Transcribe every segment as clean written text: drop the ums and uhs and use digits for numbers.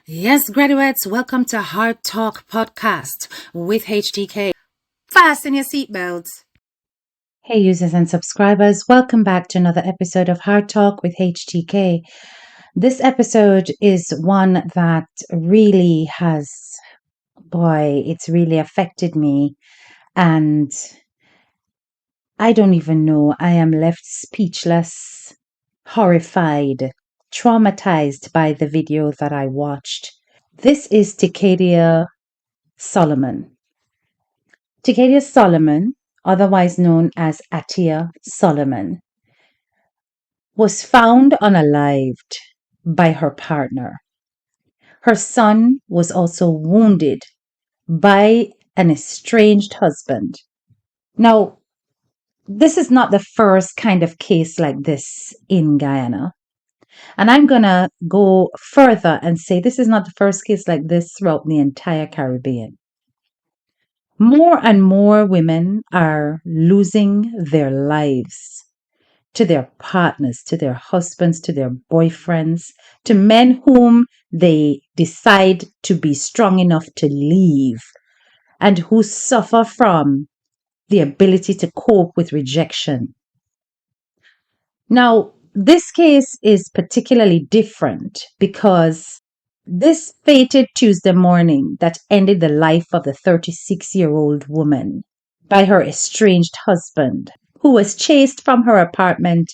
Yes, graduates, welcome to Hard Talk Podcast with HTK. Fasten your seatbelts. Hey, users and subscribers, welcome back to another episode of Hard Talk with HTK. This episode is one that really it's really affected me. And I don't even know, I am left speechless, horrified, traumatized by the video that I watched. This is Atiya Solomon. Atiya Solomon, otherwise known as Atiya Solomon, was found unalived by her partner. Her son was also wounded by an estranged husband. Now, this is not the first kind of case like this in Guyana. And I'm going to go further and say this is not the first case like this throughout the entire Caribbean. More and more women are losing their lives to their partners, to their husbands, to their boyfriends, to men whom they decide to be strong enough to leave and who suffer from the ability to cope with rejection. Now, this case is particularly different because this fated Tuesday morning that ended the life of the 36-year-old woman by her estranged husband, who was chased from her apartment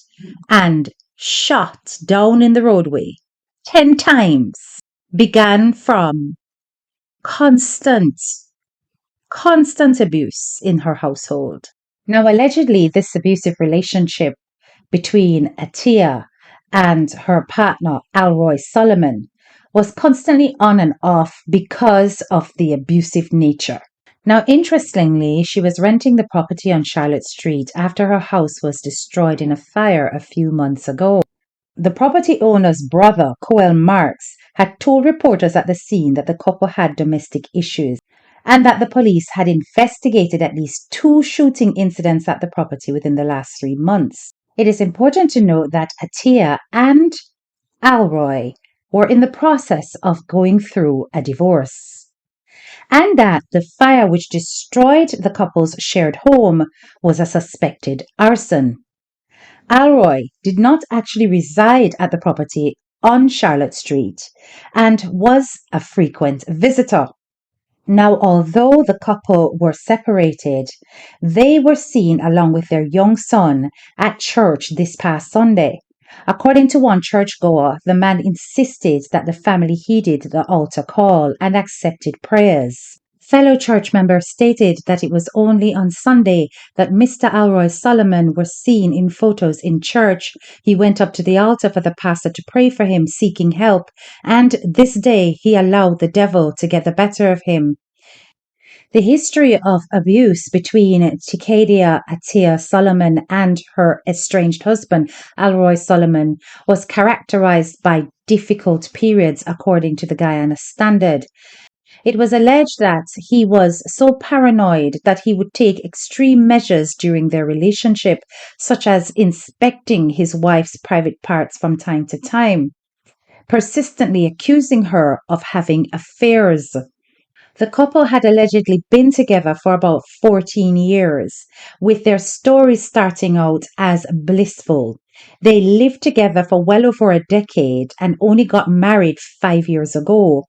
and shot down in the roadway 10 times, began from constant abuse in her household. Now, allegedly, this abusive relationship between Atiya and her partner, Alroy Solomon, was constantly on and off because of the abusive nature. Now, interestingly, she was renting the property on Charlotte Street after her house was destroyed in a fire a few months ago. The property owner's brother, Coel Marks, had told reporters at the scene that the couple had domestic issues and that the police had investigated at least 2 shooting incidents at the property within the last 3 months. It is important to note that Atiya and Alroy were in the process of going through a divorce, and that the fire which destroyed the couple's shared home was a suspected arson. Alroy did not actually reside at the property on Charlotte Street and was a frequent visitor. Now, although the couple were separated, they were seen along with their young son at church this past Sunday. According to one churchgoer, the man insisted that the family heeded the altar call and accepted prayers. Fellow church members stated that it was only on Sunday that Mr. Alroy Solomon was seen in photos in church. He went up to the altar for the pastor to pray for him, seeking help, and this day he allowed the devil to get the better of him. The history of abuse between Atiya Solomon and her estranged husband, Alroy Solomon, was characterized by difficult periods according to the Guyana Standard. It was alleged that he was so paranoid that he would take extreme measures during their relationship, such as inspecting his wife's private parts from time to time, persistently accusing her of having affairs. The couple had allegedly been together for about 14 years, with their stories starting out as blissful. They lived together for well over a decade and only got married 5 years ago.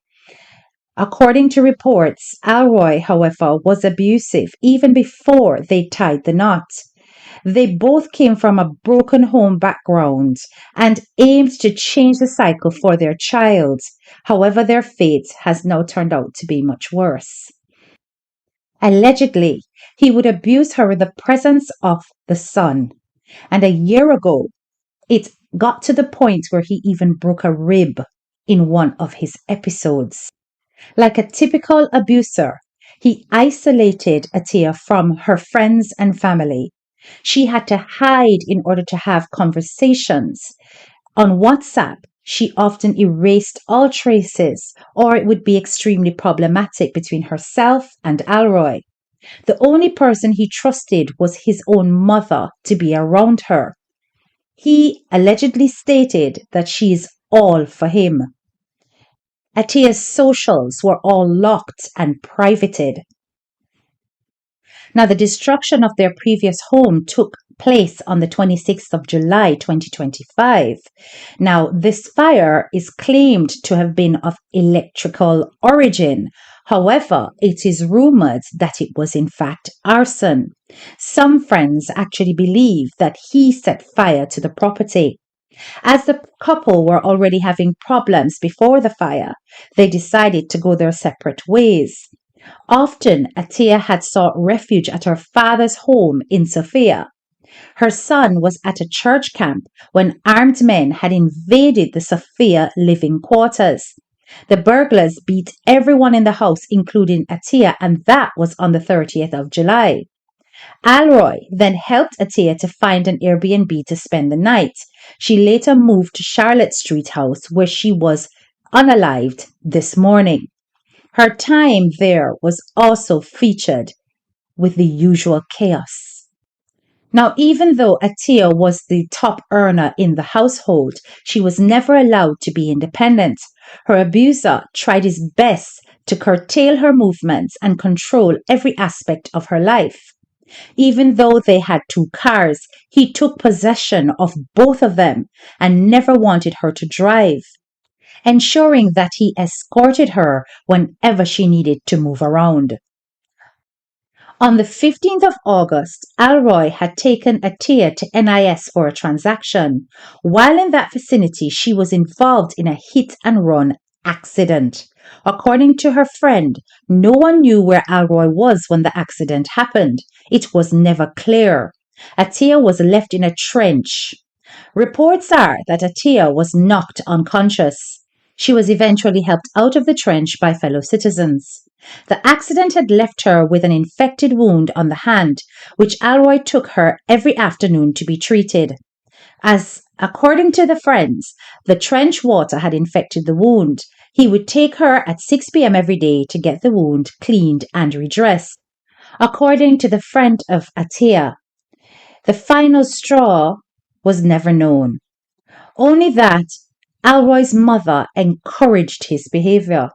According to reports, Alroy, however, was abusive even before they tied the knot. They both came from a broken home background and aimed to change the cycle for their child. However, their fate has now turned out to be much worse. Allegedly, he would abuse her in the presence of the son. And a year ago, it got to the point where he even broke a rib in one of his episodes. Like a typical abuser, he isolated Atiya from her friends and family. She had to hide in order to have conversations. On WhatsApp, she often erased all traces, or it would be extremely problematic between herself and Alroy. The only person he trusted was his own mother to be around her. He allegedly stated that she is all for him. Atiya's socials were all locked and privated. Now, the destruction of their previous home took place on the 26th of July 2025. Now, this fire is claimed to have been of electrical origin. However, it is rumored that it was in fact arson. Some friends actually believe that he set fire to the property. As the couple were already having problems before the fire, they decided to go their separate ways. Often, Atiya had sought refuge at her father's home in Sofia. Her son was at a church camp when armed men had invaded the Sofia living quarters. The burglars beat everyone in the house, including Atiya, and that was on the 30th of July. Alroy then helped Atiya to find an Airbnb to spend the night. She later moved to Charlotte Street House, where she was unalived this morning. Her time there was also featured with the usual chaos. Now, even though Atiya was the top earner in the household, she was never allowed to be independent. Her abuser tried his best to curtail her movements and control every aspect of her life. Even though they had two cars, he took possession of both of them and never wanted her to drive, ensuring that he escorted her whenever she needed to move around. On the 15th of August, Alroy had taken Atiya to NIS for a transaction. While in that vicinity, she was involved in a hit and run accident. According to her friend, no one knew where Alroy was when the accident happened. It was never clear. Atiya was left in a trench. Reports are that Atiya was knocked unconscious. She was eventually helped out of the trench by fellow citizens. The accident had left her with an infected wound on the hand, which Alroy took her every afternoon to be treated. As according to the friends, the trench water had infected the wound. He would take her at 6 p.m. every day to get the wound cleaned and redressed. According to the friend of Atiya, the final straw was never known. Only that Alroy's mother encouraged his behavior.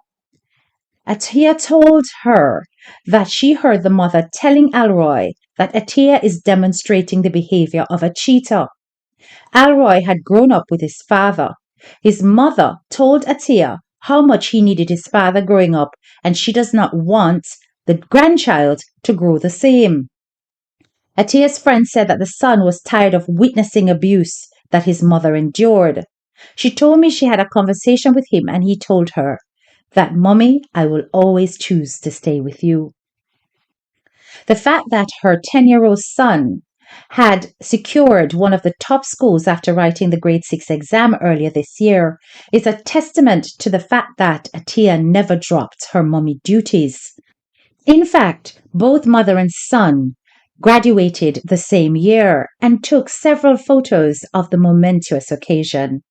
Atiya told her that she heard the mother telling Alroy that Atiya is demonstrating the behavior of a cheater. Alroy had grown up with his father. His mother told Atiya how much he needed his father growing up, and she does not want the grandchild to grow the same. Atiya's friend said that the son was tired of witnessing abuse that his mother endured. She told me she had a conversation with him and he told her that, "Mommy, I will always choose to stay with you." The fact that her 10-year-old son had secured one of the top schools after writing the grade 6 exam earlier this year is a testament to the fact that Atiya never dropped her mommy duties. In fact, both mother and son graduated the same year and took several photos of the momentous occasion.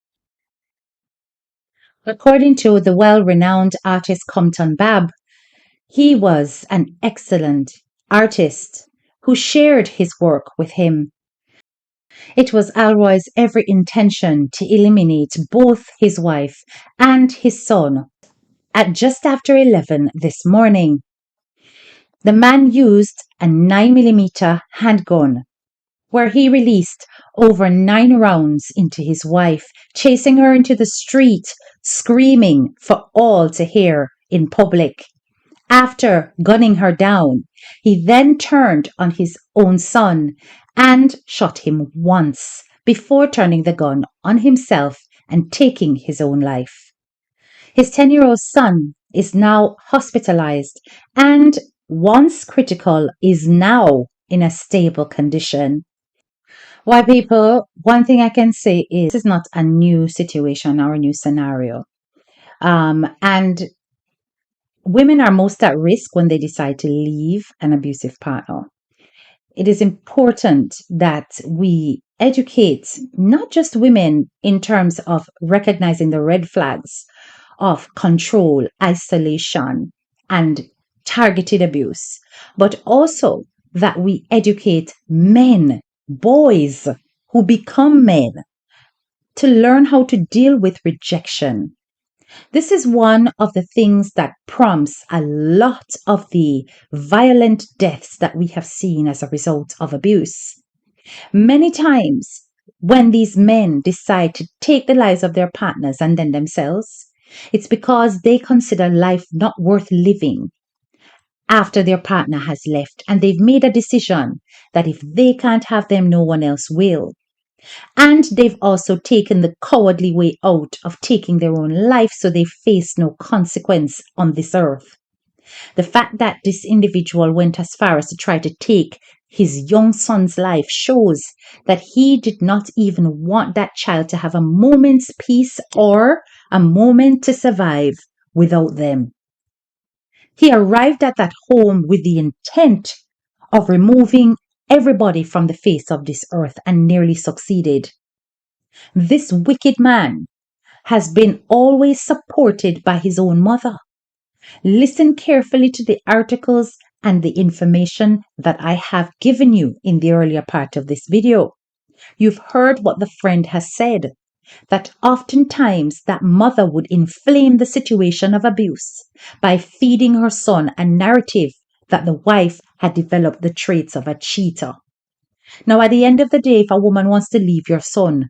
According to the well-renowned artist Compton Bab, he was an excellent artist who shared his work with him. It was Alroy's every intention to eliminate both his wife and his son at just after 11 this morning. The man used a 9mm handgun where he released over 9 rounds into his wife, chasing her into the street, screaming for all to hear in public. After gunning her down, he then turned on his own son and shot him once before turning the gun on himself and taking his own life. His 10-year-old son is now hospitalized and, once critical, is now in a stable condition. Why, people, one thing I can say is this is not a new situation or a new scenario. And women are most at risk when they decide to leave an abusive partner. It is important that we educate not just women in terms of recognizing the red flags of control, isolation, and targeted abuse, but also that we educate men, boys who become men, to learn how to deal with rejection. This is one of the things that prompts a lot of the violent deaths that we have seen as a result of abuse. Many times, when these men decide to take the lives of their partners and then themselves, it's because they consider life not worth living after their partner has left, and they've made a decision that if they can't have them, no one else will. And they've also taken the cowardly way out of taking their own life so they face no consequence on this earth. The fact that this individual went as far as to try to take his young son's life shows that he did not even want that child to have a moment's peace or a moment to survive without them. He arrived at that home with the intent of removing everybody from the face of this earth and nearly succeeded. This wicked man has been always supported by his own mother. Listen carefully to the articles and the information that I have given you in the earlier part of this video. You've heard what the friend has said, that oftentimes that mother would inflame the situation of abuse by feeding her son a narrative that the wife had developed the traits of a cheater. Now, at the end of the day, if a woman wants to leave your son,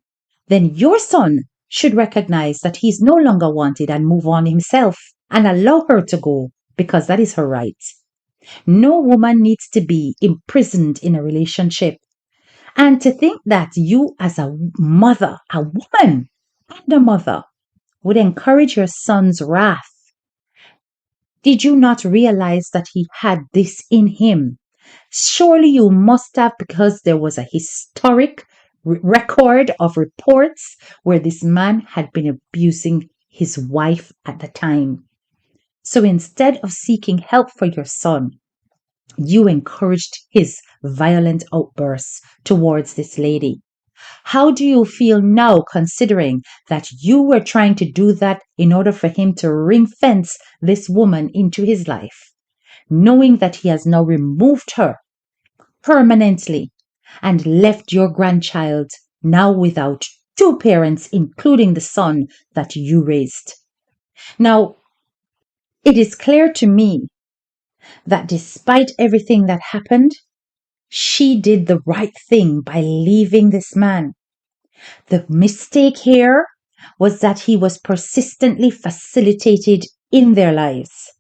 then your son should recognize that he's no longer wanted and move on himself and allow her to go because that is her right. No woman needs to be imprisoned in a relationship. And to think that you, as a mother, a woman and a mother, would encourage your son's wrath. Did you not realize that he had this in him? Surely you must have, because there was a historic record of reports where this man had been abusing his wife at the time. So instead of seeking help for your son, you encouraged his violent outbursts towards this lady. How do you feel now, considering that you were trying to do that in order for him to ring fence this woman into his life, knowing that he has now removed her permanently and left your grandchild now without two parents, including the son that you raised? Now, it is clear to me that despite everything that happened, she did the right thing by leaving this man. The mistake here was that he was persistently facilitated in their lives.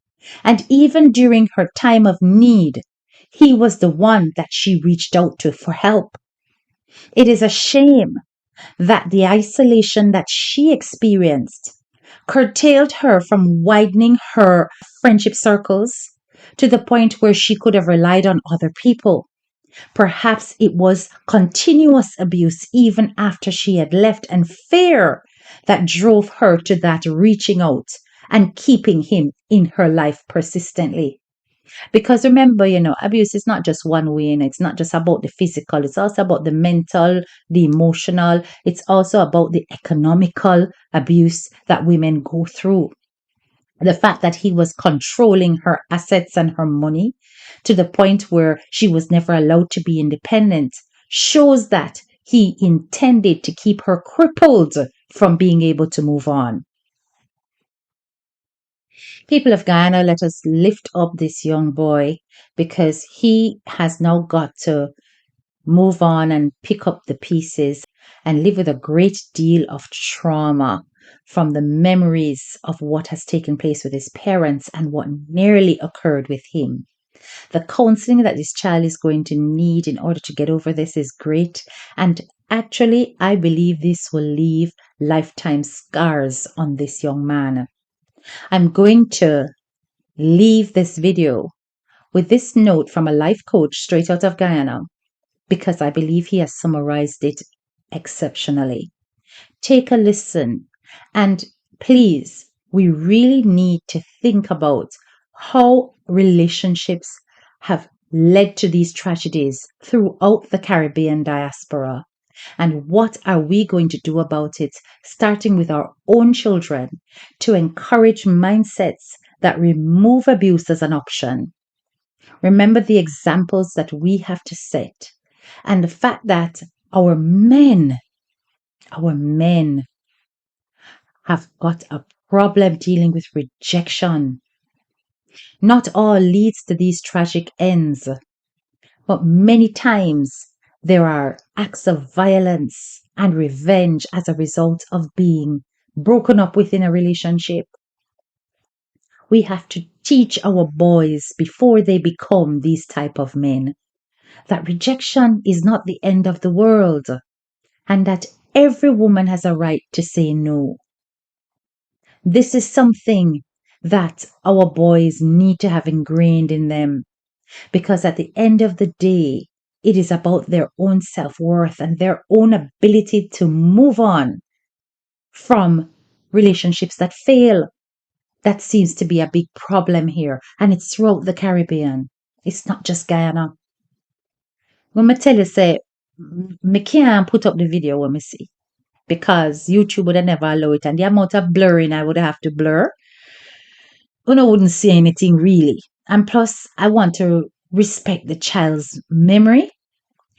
And even during her time of need, he was the one that she reached out to for help. It is a shame that the isolation that she experienced curtailed her from widening her friendship circles to the point where she could have relied on other people. Perhaps it was continuous abuse even after she had left, and fear that drove her to that reaching out and keeping him in her life persistently. Because remember, abuse is not just one way, and it's not just about the physical, it's also about the mental, the emotional, it's also about the economical abuse that women go through. The fact that he was controlling her assets and her money to the point where she was never allowed to be independent shows that he intended to keep her crippled from being able to move on. People of Guyana, let us lift up this young boy, because he has now got to move on and pick up the pieces and live with a great deal of trauma from the memories of what has taken place with his parents and what nearly occurred with him. The counseling that this child is going to need in order to get over this is great. And actually, I believe this will leave lifetime scars on this young man. I'm going to leave this video with this note from a life coach straight out of Guyana, because I believe he has summarized it exceptionally. Take a listen, and please, we really need to think about how relationships have led to these tragedies throughout the Caribbean diaspora. And what are we going to do about it, starting with our own children, to encourage mindsets that remove abuse as an option? Remember the examples that we have to set, and the fact that our men have got a problem dealing with rejection. Not all leads to these tragic ends, but many times there are acts of violence and revenge as a result of being broken up within a relationship. We have to teach our boys before they become these type of men that rejection is not the end of the world and that every woman has a right to say no. This is something that our boys need to have ingrained in them because at the end of the day, it is about their own self-worth and their own ability to move on from relationships that fail. That seems to be a big problem here, and it's throughout the Caribbean. It's not just Guyana. When I tell you, say, me can't put up the video when me see because YouTube would have never allow it, and the amount of blurring I would have to blur, I wouldn't see anything really. And plus, I want to respect the child's memory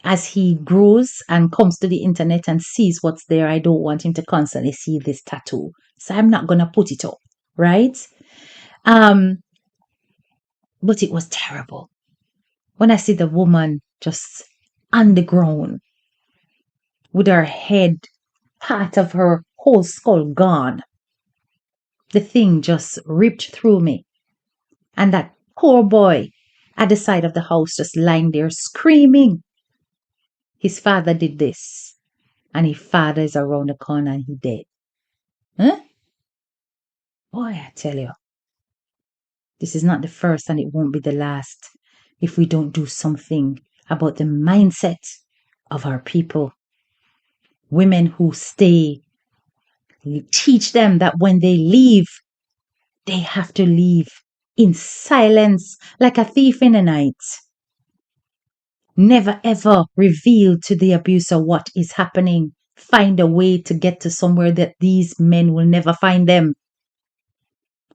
as he grows and comes to the internet and sees what's there. I don't want him to constantly see this tattoo, so I'm not gonna put it up, right? But it was terrible when I see the woman just on the ground with her head, part of her whole skull gone. The thing just ripped through me. And that poor boy at the side of the house just lying there screaming. His father did this. And his father is around the corner and he dead. Huh? Boy, I tell you. This is not the first and it won't be the last if we don't do something about the mindset of our people. Women who stay, teach them that when they leave, they have to leave in silence like a thief in the night. Never ever reveal to the abuser what is happening. Find a way to get to somewhere that these men will never find them.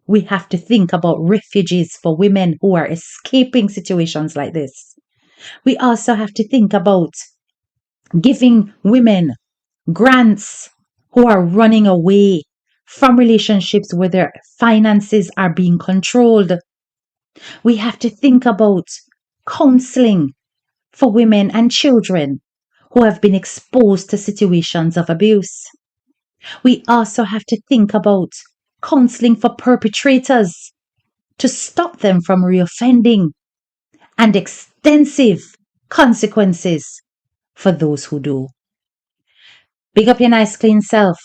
We have to think about refuges for women who are escaping situations like this. We also have to think about giving women grants who are running away from relationships where their finances are being controlled. We have to think about counseling for women and children who have been exposed to situations of abuse. We also have to think about counseling for perpetrators to stop them from reoffending and extensive consequences for those who do. Big up your nice clean self.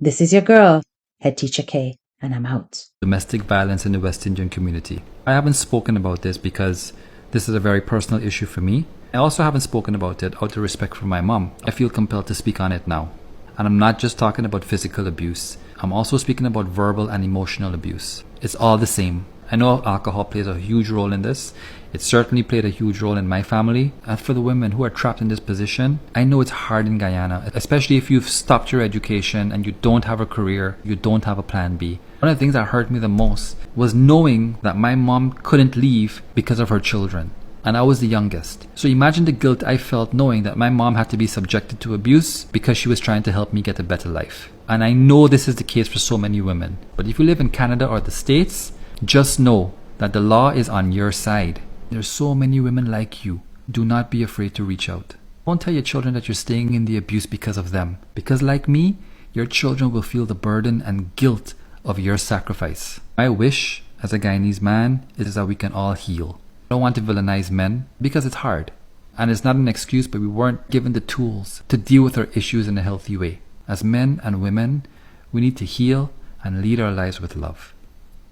This is your girl, Head Teacher K, and I'm out. Domestic violence in the West Indian community. I haven't spoken about this because this is a very personal issue for me. I also haven't spoken about it out of respect for my mom. I feel compelled to speak on it now. And I'm not just talking about physical abuse. I'm also speaking about verbal and emotional abuse. It's all the same. I know alcohol plays a huge role in this. It certainly played a huge role in my family. And for the women who are trapped in this position, I know it's hard in Guyana, especially if you've stopped your education and you don't have a career, you don't have a plan B. One of the things that hurt me the most was knowing that my mom couldn't leave because of her children. And I was the youngest. So imagine the guilt I felt knowing that my mom had to be subjected to abuse because she was trying to help me get a better life. And I know this is the case for so many women. But if you live in Canada or the States, just know that the law is on your side. There's so many women like you. Do not be afraid to reach out. Don't tell your children that you're staying in the abuse because of them. Because like me, your children will feel the burden and guilt of your sacrifice. My wish as a Guyanese man is that we can all heal. I don't want to villainize men because it's hard. And it's not an excuse, but we weren't given the tools to deal with our issues in a healthy way. As men and women, we need to heal and lead our lives with love.